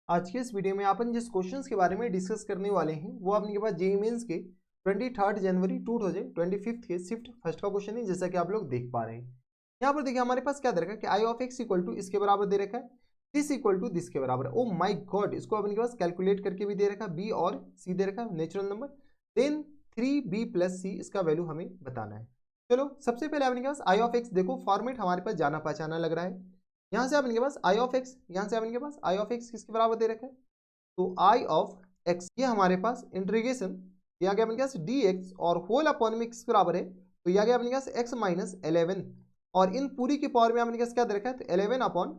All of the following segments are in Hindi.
आज के इस वीडियो में अपन जिस क्वेश्चंस के बारे में डिस्कस करने वाले हैं वो अपने पास जेईई मेंस के 23 जनवरी 2025 के शिफ्ट फर्स्ट का क्वेश्चन है, जैसा कि आप लोग देख पा रहे हैं। यहाँ पर देखिए हमारे पास क्या दे रखा है कि आई ऑफ एक्स इक्वल टू इसके बराबर दे रखा है, दिस इक्वल टू दिस के बराबर। ओ माय गॉड, इसको अपने पास कैलकुलेट करके भी दे रखा है, बी और सी दे रखा है natural number, then 3b plus C इसका वैल्यू हमें बताना है। चलो सबसे पहले अपने पास आई ऑफ एक्स देखो, फॉर्मेट हमारे पास जाना पहचाना लग रहा है। यहाँ से आपके पास आई ऑफ एक्स, यहाँ से आपके पास आई ऑफ एक्स किसके बराबर दे रखा है, तो आई ऑफ एक्स ये हमारे पास इंटीग्रेशन ये आ गया अपने पास डी एक्स और होल अपॉन में किस बराबर है, तो ये आ गया अपने पास एक्स माइनस 11 और इन पूरी की पावर में अपने पास क्या दे रखा है, तो 11 अपॉन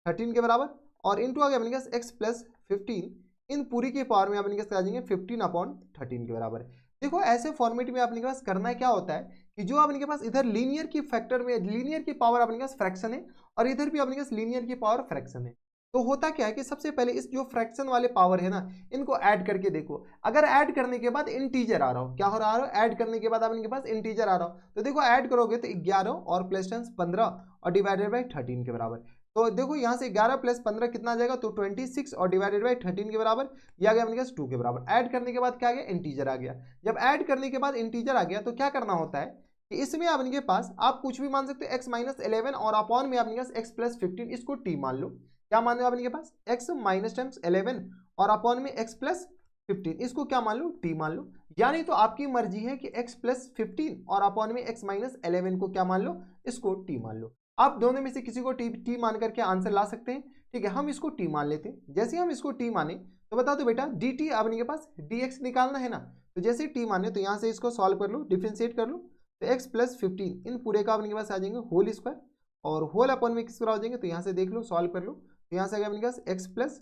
13 के बराबर और इनटू आ गया अपने पास एक्स प्लस 15, इन पूरी की पावर में अपने पास आ जाएंगे 15 अपॉन 13 के बराबर। देखो ऐसे फॉर्मेट में अपने पास करना क्या होता है कि जो अपने पास इधर लीनियर की फैक्टर में लीनियर की पावर अपने पास फ्रैक्शन है और इधर भी अपने पास लीनियर की पावर फ्रैक्शन है, तो होता क्या है कि सबसे पहले इस जो फ्रैक्शन वाले पावर है ना इनको ऐड करके देखो। अगर ऐड करने के बाद इंटीजर आ रहा हो, क्या हो रहा है, ऐड करने के बाद आपके पास इंटीजर आ रहा हो, तो देखो ऐड करोगे तो 11 और प्लस 15 और डिवाइडेड बाई 13 के बराबर। तो देखो यहाँ से 11 प्लस 15 कितना आ जाएगा, तो 26 और डिवाइडेड बाई 13 के बराबर, ये आ गया अपने पास 2 के बराबर। ऐड करने के बाद क्या आ गया, इंटीजर आ गया। जब ऐड करने के बाद इंटीजर आ गया तो क्या करना होता है कि इसमें आपके पास आप कुछ भी मान सकते हो, एक्स माइनस 11 और अपॉन में आपके पास एक्स प्लस 15, इसको टी मान लो। क्या मान लो आपके पास, x माइनस टाइम्स 11 और अपॉन में x प्लस 15, इसको क्या मान लो, t मान लो। यानी तो आपकी मर्जी है कि x प्लस 15 और अपॉन में x माइनस 11 को क्या मान लो, इसको t मान लो। आप दोनों में से किसी को t मान करके आंसर ला सकते हैं। ठीक है, हम इसको t मान लेते हैं। जैसे हम इसको t माने तो बता दो बेटा dt आपके पास dx निकालना है ना, तो जैसे t माने तो यहाँ से इसको सॉल्व कर लो, डिफ्रेंशिएट कर लो, तो x प्लस 15 इन पूरे का आपके पास आ जाएंगे होल स्क्वायर और होल अपॉन में किस तरह हो जाएंगे, तो यहाँ से देख लो सॉल्व कर लो, तो यहाँ से आ गया अपने पास x प्लस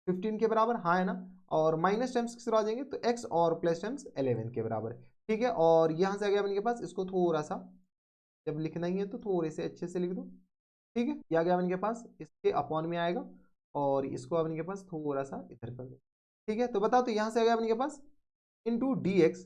15 के बराबर, हाँ है ना, और माइनस टाइम्स किस तरह आ जाएंगे, तो x और प्लस टाइम्स 11 के बराबर। ठीक है, और यहाँ से आ गया अपने पास, इसको थोड़ा सा जब लिखना ही है तो थोड़े से अच्छे से लिख दो। ठीक है, ये आ गया अपने पास, इसके अपॉन में आएगा और इसको अपने पास थोड़ा सा इधर कर दो। ठीक है, तो बताओ, तो यहाँ से आ गया अपने पास into D X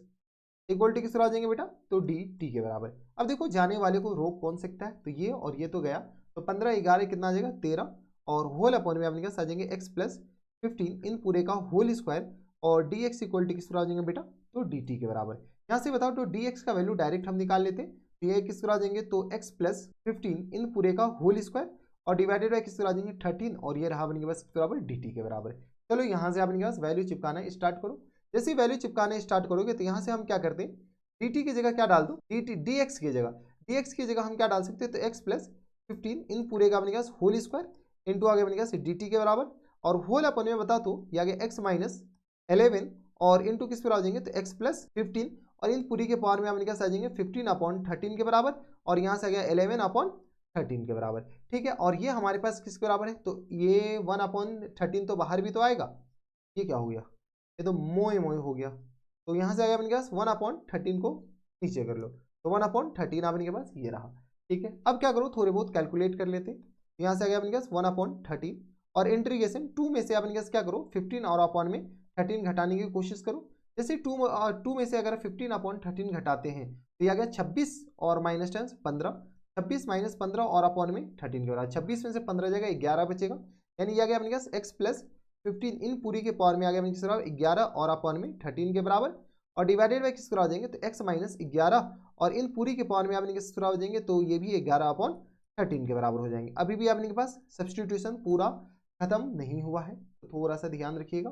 equal to किस तरह आ जाएंगे बेटा, तो डी टी के बराबर। अब देखो जाने वाले को रोक कौन सकता है, तो ये और ये तो गया, तो 15 11 कितना आ जाएगा 13 और होल अपॉन में अपने पास आ जाएंगे एक्स प्लस 15 इन पूरे का होल स्क्वायर और डी एक्स इक्वल टू किस तरह आ जाएंगे बेटा, तो डी टी के बराबर। यहाँ से बताओ तो डी एक्स का वैल्यू डायरेक्ट हम निकाल लेते हैं, तो ये किस तरह आ जाएंगे, तो एक्स प्लस 15 इन पूरे का होल स्क्वायर और डिवाइडेड बाई किस तरह आ जाएंगे 13 और ये रहा अपने पास बराबर डी टी के बराबर। चलो यहाँ से अपने पास वैल्यू चिपकाना स्टार्ट करो। जैसे वैल्यू चिपकाने स्टार्ट करोगे तो यहाँ से हम क्या करते हैं, dt की जगह क्या डाल दो, dt dx की जगह, dx की जगह हम क्या डाल सकते हैं, तो x प्लस 15 इन पूरे का अपने पास होल स्क्वायर इंटू आगे अपने पास dt के बराबर और होल अपन में बता दो ये आगे x माइनस 11 और इंटू किस पर आ जाएंगे, तो x प्लस 15 और इन पूरी के पावर में अपने पास आ जाएंगे 15 अपॉन 13 के बराबर और यहाँ से आ गया 11 अपॉन 13 के बराबर। ठीक है, और ये हमारे पास किसके बराबर है, तो ये 1 अपॉन 13 तो बाहर भी तो आएगा, ये क्या हो गया, ये तो मोए मोए हो गया, तो यहाँ से आया अपने पास 1 अपॉन 13 को नीचे कर लो, तो 1 अपॉन 13 अपने के पास ये रहा। ठीक है, अब क्या करो, थोड़े बहुत कैलकुलेट कर लेते, यहाँ से आ गया अपने पास 1 अपॉन 13 और इंटीग्रेशन 2 में से अपने पास क्या करो 15 और अपॉन में 13 घटाने की कोशिश करो। जैसे 2 में से अगर 15 अपॉन 13 घटाते हैं तो ये आ गया 26 और माइनस टेंस 15, 26 माइनस 15 और अपॉन में 13 के बराबर, 26 में से 15 जाएगा 11 बचेगा, यानी ये आ गया अपने पास एक्स प्लस 15 इन पूरी के पावर में आ गया किस बराबर 11 और अपॉन में 13 के बराबर और डिवाइडेड बाई किस तरह हो जाएंगे, तो x माइनस 11 और इन पूरी के पावर में आपने किस तरह हो जाएंगे, तो ये भी 11 अपॉन 13 के बराबर हो जाएंगे। अभी भी आपके पास सब्सटीट्यूशन पूरा खत्म नहीं हुआ है, तो थोड़ा सा ध्यान रखिएगा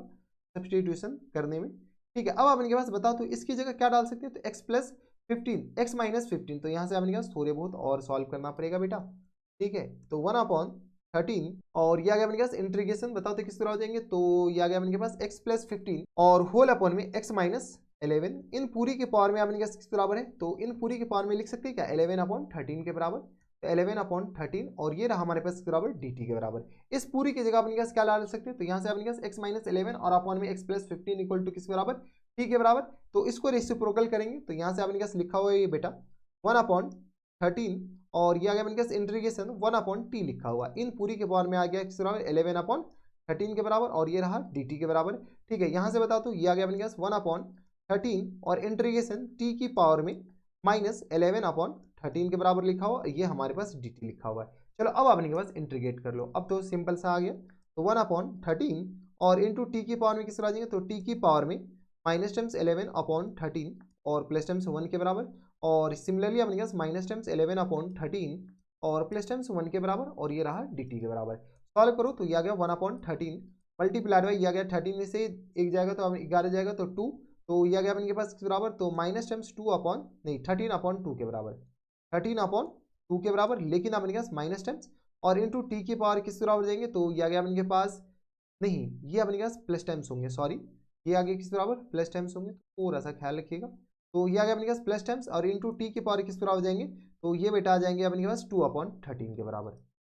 सब्सटीट्यूशन करने में। ठीक है, अब आपके पास बताओ तो इसकी जगह क्या डाल सकते हैं, तो x प्लस 15 x माइनस 15, तो यहाँ से आपके पास थोड़े बहुत और सॉल्व करना पड़ेगा बेटा। ठीक है, तो 1 अपॉन 13 और ये आ गया अपने पास इंटीग्रेशन, बताओ तो किस तरह हो जाएंगे, तो ये आ गया अपने पास x प्लस 15 और होल अपॉन में x माइनस 11 इन पूरी के पावर में आपने किस बराबर है, तो इन पूरी के पावर में लिख सकते हैं क्या 11 अपॉन 13 के बराबर, तो 11 अपॉन 13 और ये रहा हमारे पास बराबर dt के बराबर। इस पूरी की जगह अपने पास क्या डाल सकते हैं, तो यहाँ से अपने पास x माइनस 11 और अपॉन में x प्लस 15 इक्वल टू किस बराबर, t के बराबर, तो इसको रेसिप्रोकल करेंगे, तो यहाँ से अपने पास लिखा हुआ है ये बेटा 1 अपॉन 13 और ये आ गया अपने पास इंटीग्रेशन 1 अपॉन t लिखा हुआ, इन पूरी के पावर में आ गया किस बराबर 11 अपॉन 13 के बराबर और ये रहा dt के बराबर। ठीक है, यहाँ से बताओ तो ये आ गया अपने पास 1 अपॉन 13 और इंटीग्रेशन t की पावर में माइनस 11 अपॉन 13 के बराबर लिखा हुआ, ये हमारे पास dt लिखा हुआ है। चलो अब आपने के पास इंटीग्रेट कर लो, अब तो सिंपल सा आ गया, तो 1 अपॉन 13 और इंटू टी की पावर में किस तरह आ जाएंगे, तो टी की पावर में माइनस टर्म्स 11/13 और प्लस टर्म्स 1 के बराबर, और सिमिलरली अपने पास माइनस टर्म्स 11/13 और प्लस टर्म्स 1 के बराबर, और ये रहा dt के बराबर। सॉल्व करो तो ये आ गया 1/13 मल्टीप्लाइड बाई, ये आ गया 13 में से एक जाएगा तो 11 जाएगा तो 2, तो ये आ गया अपने पास किस बराबर, तो माइनस टर्म्स 13/2 के बराबर, 13/2 के बराबर, लेकिन अपने पास माइनस टर्म्स और इंटू टी की पावर किस बराबर जाएंगे, तो ये आ गया अपने पास, नहीं ये अपने पास प्लस टाइम्स होंगे, सॉरी ये आगे किस बराबर प्लस टाइम्स होंगे, थोड़ा सा ख्याल रखिएगा। तो ये आ गया अपने पास प्लस टाइम्स और इंटू टी की पावर किस बराबर जाएंगे, तो ये बेटा आ जाएंगे अपने पास 2/13 के बराबर।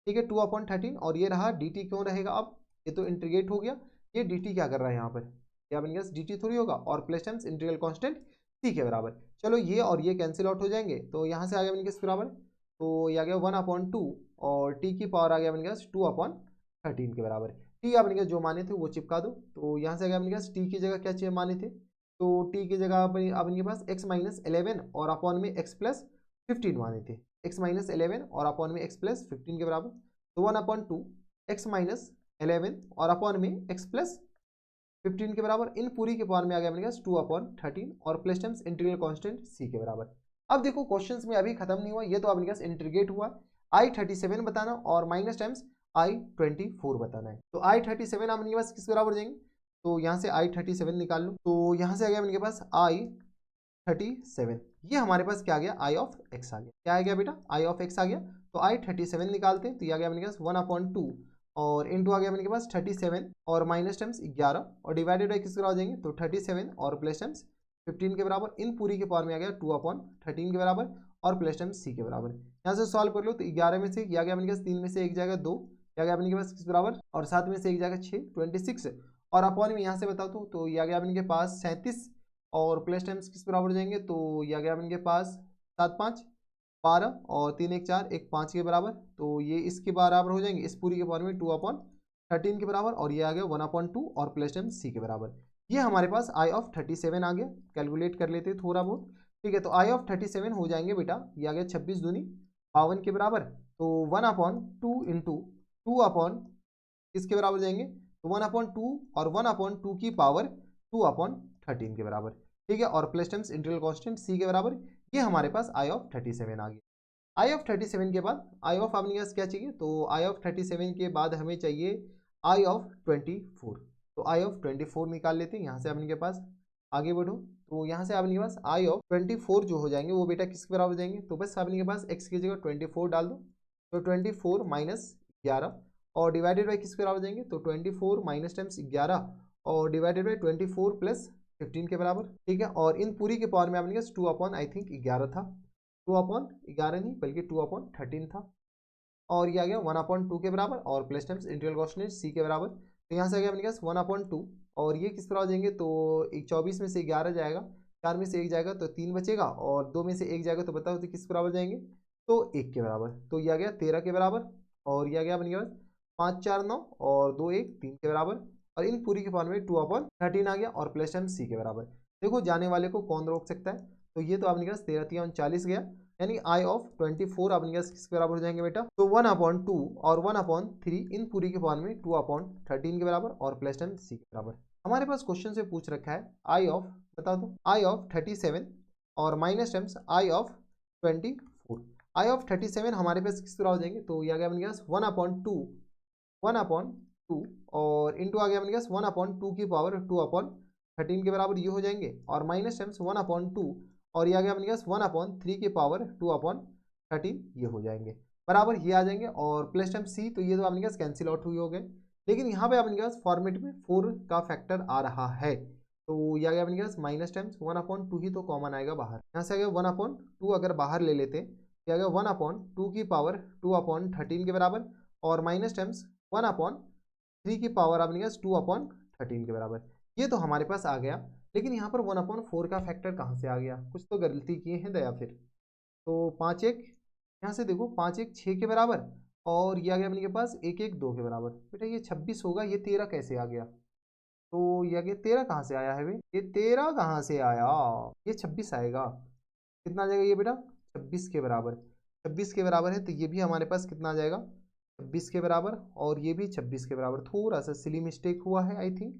ठीक है 2/13, और ये रहा dt क्यों रहेगा, अब ये तो इंटीग्रेट हो गया, ये dt क्या कर रहा है यहाँ पर, ये अपने पास dt थोड़ी होगा, और plus times integral constant c के बराबर। चलो ये और ये कैंसिल आउट हो जाएंगे, तो यहाँ से आ गया अपने किस बराबर, तो ये आ गया 1/2 और t की पावर आ गया अपने पास 2/13 के बराबर। टी अपने पास जो माने थे वो चिपका दो, तो यहाँ से आ गया अपने पास टी की जगह क्या चाहिए माने थे, तो टी की जगह अपने पास x-11 और अपॉन में x+15 माने थे, x-11 और अपॉन में x+15 के बराबर, तो 1/2 x-11 और अपॉन में x+15 के बराबर, इन पूरी के पावर में आ गया अपने पास 2/13 और plus times integral constant c के बराबर। अब देखो क्वेश्चंस में अभी खत्म नहीं हुआ, ये तो अपने पास इंटीग्रेट हुआ, I37 बताना और माइनस टाइम्स I24 बताना है। तो I37 अपने पास किस बराबर जाएंगे, तो यहाँ से I37 निकाल लो, तो यहाँ से आ गया अपने पास I37, ये हमारे पास क्या आ गया I ऑफ x आ गया, क्या आ गया बेटा I ऑफ x आ गया। तो I37 निकालते हैं, तो ये आ गया अपने पास 1/2 और इंटू आ गया अपने पास 37 और माइनस टाइम्स 11 और डिवाइडेड बाई किस बराबर जाएंगे, तो 37 और प्लस टाइम्स 15 के बराबर, इन पूरी के पावर में आ गया 2/13 के बराबर और प्लस टाइम्स c के बराबर। यहाँ से सॉल्व कर लो, तो 11 में से आ गया अपने पास 3 में से एक जाएगा 2, क्या गया अपने के पास किस बराबर, और 7 में से एक जाएगा 6 26 और अपॉन में यहाँ से बता दो, तो ये आ गया अपने के पास 37 और प्लस टाइम्स किस बराबर जाएंगे, तो ये आ गया अपने के पास 7×5 12 और 3×1 4 1×5 के बराबर, तो ये इसके बराबर हो जाएंगे, इस पूरी के पावर में 2/13 के बराबर, और ये आ गया 1/2 और प्लस टाइम्स c के बराबर। ये हमारे पास I ऑफ 37 आ गया, कैलकुलेट कर लेते हैं थोड़ा बहुत। ठीक है तो I ऑफ 37 हो जाएंगे बेटा, ये आ गया 26 दूनी 52 के बराबर, तो 1/2 इंटू 2 किसके बराबर जाएंगे, तो 1/2 और 1/2 की पावर 2/13 के बराबर। ठीक है और plus times integral constant c के बराबर, ये हमारे पास I ऑफ 37 आ गया। I ऑफ 37 के बाद I ऑफ अपने पास क्या चाहिए, तो I ऑफ 37 के बाद हमें चाहिए I ऑफ 24, तो I ऑफ 24 निकाल लेते हैं, यहाँ से अपने के पास आगे बढ़ो, तो यहाँ से अपने के पास I ऑफ 24 जो हो जाएंगे वो बेटा किसके बराबर जाएंगे, तो बस अपने के पास x की जगह 24 डाल दो, तो 24 माइनस 11 और डिवाइडेड बाई किसके बराबर जाएंगे, तो 24 माइनस टाइम्स 11 और डिवाइडेड बाई 24 प्लस 15 के बराबर। ठीक है और इन पूरी के पावर में अपने पास 2/11 था, 2/11 नहीं बल्कि 2/13 था, और ये आ गया 1/2 के बराबर और plus times integral constant c के बराबर। तो यहाँ से आ गया अपने पास 1/2 और ये किस तरह जाएंगे, तो 24 में से 11 जाएगा, 4 में से 1 जाएगा तो 3 बचेगा, और 2 में से 1 जाएगा तो बताओ तो किस बराबर जाएंगे, तो 1 के बराबर, तो ये आ गया 13 के बराबर, और ये आ गया अपने पास 5 4 9 और 2 1 3 के बराबर, और इन पूरी के पावर में 2/13 आ गया और प्लस टाइम्स c के बराबर। देखो जाने वाले को कौन रोक सकता है, तो ये तो अपने पास 13×3 = 39 गया, यानी I ऑफ 24 अपने पास किसके बराबर हो जाएंगे बेटा, तो 1/2 और 1/3 इन पूरी के पावर में 2/13 के बराबर और प्लस टाइम्स c के बराबर। हमारे पास क्वेश्चन से पूछ रखा है I ऑफ, बता दो I ऑफ 37 और minus times I of 24। I of 37 हमारे पास किस तरह हो जाएंगे, तो ये आ गया अपने पास 1/2 और इंटू आ गया अपने पास 1/2 की पावर 2/13 के बराबर ये हो जाएंगे, और माइनस टाइम्स 1/2 और ये आ गया अपने पास 1/3 की पावर 2/13 ये हो जाएंगे बराबर, ये आ जाएंगे, और प्लस टाइम c, तो ये तो अपने पास कैंसिल आउट हुए हो गए, लेकिन यहाँ पे अपने पास फॉर्मेट में 4 का फैक्टर आ रहा है, तो ये आ गया अपने पास माइनस टाइम्स 1/2 ही तो कॉमन आएगा बाहर, यहाँ से आ गया 1/2 अगर बाहर ले लेते ये आ गया 1/2 की पावर 2/13 के बराबर, और माइनस टाइम्स 1/3 की पावर अपने पास 2/13 के बराबर, ये तो हमारे पास आ गया। लेकिन यहाँ पर 1/4 का फैक्टर कहाँ से आ गया, कुछ तो गलती किए हैं दया फिर, तो 5 1 यहाँ से देखो 5 1 6 के बराबर, और ये आ गया अपने के पास 1 1 2 के बराबर, बेटा ये 26 होगा, ये 13 कैसे आ गया, तो ये आ गया 13 कहाँ से आया है भाई, ये 13 कहाँ से आया, ये 26 आएगा, कितना आ जाएगा ये बेटा 26 के बराबर, 26 के बराबर है, तो ये भी हमारे पास कितना आ जाएगा 26 के बराबर, और ये भी 26 के बराबर। थोड़ा सा सिली मिस्टेक हुआ है आई थिंक।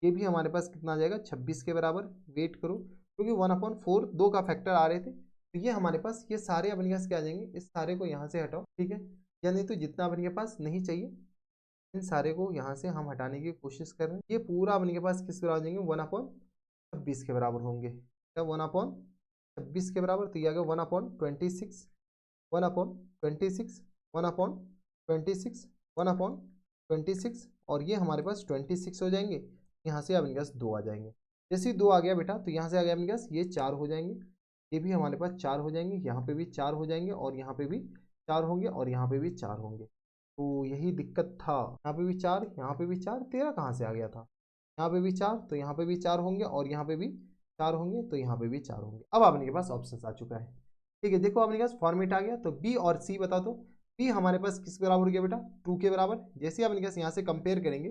ये भी हमारे पास कितना आ जाएगा, 26 के बराबर। वेट करो, क्योंकि 1/4 दो का फैक्टर आ रहे थे, तो ये हमारे पास ये सारे अपने पास क्या आ जाएंगे, इस सारे को यहाँ से हटाओ, ठीक है, या नहीं तो जितना अपने के पास नहीं चाहिए इन सारे को यहाँ से हम हटाने की कोशिश कर रहे हैं। ये पूरा अपने के पास किस बराबर आ जाएंगे, 1/26 के बराबर होंगे। क्या 1/26 के बराबर, तो ये आ गया 1/26, 1/26, 1/26, 1/26, और ये हमारे पास 26 हो जाएंगे। यहाँ से अपने पास 2 आ जाएंगे। जैसे ही 2 आ गया बेटा, तो यहाँ से आ गया अपने पास ये 4 हो जाएंगे, ये भी हमारे पास 4 हो जाएंगे, यहाँ पे भी 4 हो जाएंगे, और यहाँ पे भी 4 होंगे, और यहाँ पे भी 4 होंगे। तो यही दिक्कत था, यहाँ पे भी 4, यहाँ पे भी 4, 13 कहाँ से आ गया था, यहाँ पे भी 4, तो यहाँ पे भी 4 होंगे, और यहाँ पे भी 4 होंगे, तो यहाँ पे भी 4 होंगे। अब आपने के पास ऑप्शन आ चुका है, ठीक है। देखो आपने के पास फॉर्मेट आ गया, तो बी और सी बता दो। बी हमारे पास किस बराबर हो गया बेटा, 2 के बराबर। जैसे आपने के पास यहाँ से कंपेयर करेंगे,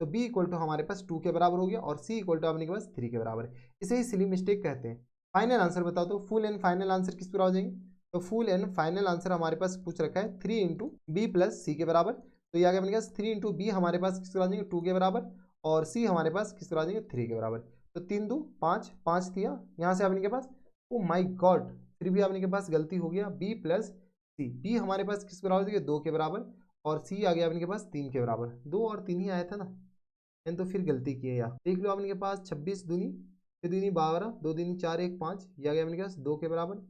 तो बी इक्वल टू हमारे पास 2 के बराबर हो गया, और सी इक्वल टू अपने के पास 3 के बराबर। इसे ही सिली मिस्टेक कहते हैं। फाइनल आंसर बता दो, फुल एंड फाइनल आंसर किस बराबर हो जाएंगे, तो फुल एंड फाइनल आंसर हमारे पास पूछ रखा है 3 इंटू बी प्लस सी के बराबर। तो ये आ गया अपने पास 3 इंटू बी हमारे पास किस बराबर आ जाएंगे, 2 के बराबर, और सी हमारे पास किस बराबर आ जाएंगे, 3 के बराबर। तो 3 2 5, 5 दिया यहाँ से अपने के पास, ओ माई गॉड, फिर भी अपने के पास गलती हो गया, बी प्लस सी। बी हमारे पास किस बराबर देखिए, 2 के बराबर, और सी आ गया अपने के पास 3 के बराबर। 2 और 3 ही आया था ना, मैंने तो फिर गलती की है यार। देख लो अपने के पास 26 दूनी 6 दूनी 12, 2 दूनी 4 1 5, ये आ गया अपने के पास 2 के बराबर।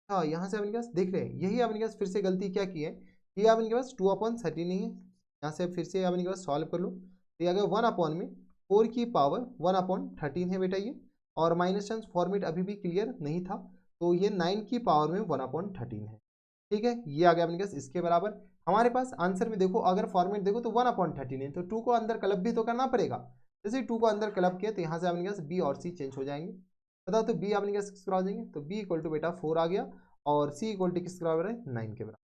हाँ, यहाँ से अपने के पास देख रहे हैं, यही अपने के पास फिर से गलती क्या की है, ये अपने के पास 2/13 नहीं है। यहाँ से फिर से अपने के पास सॉल्व कर लो, तो ये आ गया 1/4 की पावर 1/13 है बेटा ये, और माइनस चांस फॉर्मेट अभी भी क्लियर नहीं था, तो ये 9 की पावर में 1/13 है, ठीक है। ये आ गया अपने पास इसके बराबर। हमारे पास आंसर में देखो, अगर फॉर्मेट देखो तो 1/13 है, तो 2 को अंदर क्लब भी तो करना पड़ेगा। जैसे 2 को अंदर क्लब किया, तो यहाँ से अपने पास बी और सी चेंज हो जाएंगे। बताओ तो बी अपने पास किस बराबर आ जाएंगे, तो बी इक्वल टू बेटा 4 आ गया, और सी इक्वल टू किस बराबर है, 9 के बराबर,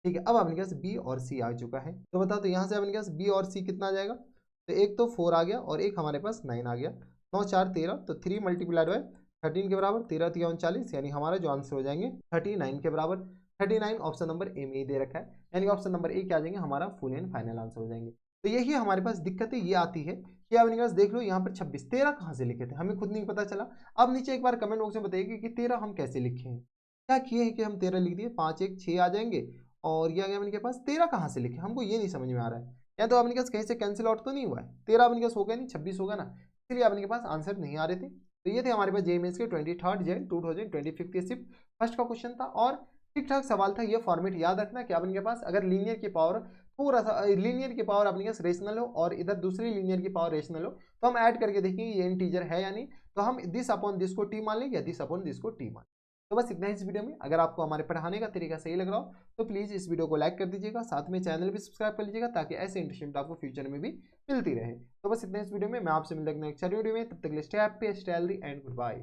ठीक है। अब अपने पास बी और सी आ चुका है, तो बताओ तो यहाँ से अपने पास बी और सी कितना आ जाएगा, तो एक तो 4 आ गया, और एक हमारे पास 9 आ गया। 9 4 13, तो 3 मल्टीप्लाइड बाय 13 के बराबर, 13 3 39, यानी हमारा जो आंसर हो जाएंगे 39 के बराबर। 39 ऑप्शन नंबर ए में ही दे रखा है, यानी ऑप्शन नंबर ए क्या आ जाएंगे, हमारा फुल एंड फाइनल आंसर हो जाएंगे। तो यही हमारे पास दिक्कतें ये आती है कि अपने पास देख लो यहाँ पर 26, 13 कहाँ से लिखे थे, हमें खुद नहीं पता चला। अब नीचे एक बार कमेंट बॉक्स में बताइए कि 13 हम कैसे लिखे हैं, क्या किए हैं कि हम 13 लिख दिए, 5 1 6 आ जाएंगे, और ये आ गया अपने के पास 13 कहाँ से लिखे, हमको ये नहीं समझ में आ रहा है। या तो अपने पास कहीं से कैंसिल आउट तो नहीं हुआ है, 13 अपने पास होगा नहीं, 26 होगा ना, इसलिए अपने के पास आंसर नहीं आ रहे थे। तो ये थे हमारे पास जेईई मेंस के 23 जन 2025 के सिर्फ फर्स्ट का क्वेश्चन था, और ठीक ठाक सवाल था। ये फॉर्मेट याद रखना कि अपने के पास अगर लीनियर की पावर थोड़ा सा, लीनियर की पावर अपने पास रेशनल हो, और इधर दूसरी लीनियर की पावर रेशनल हो, तो हम ऐड करके देखेंगे ये इंटीजर है या नहीं, तो हम दिस अपॉन दिस को टी मान लेंगे, या दिस अपॉन दिस को टी मान। तो बस इतना ही इस वीडियो में। अगर आपको हमारे पढ़ाने का तरीका सही लग रहा हो, तो प्लीज़ इस वीडियो को लाइक कर दीजिएगा, साथ में चैनल भी सब्सक्राइब कर लीजिएगा, ताकि ऐसे इंटरेस्टिंग आपको फ्यूचर में भी मिलती रहे। तो बस इतना इस वीडियो में, मैं आपसे मिलता हूं नेक्स्ट वीडियो में, तब तक के लिए stay happy, stay healthy and good bye.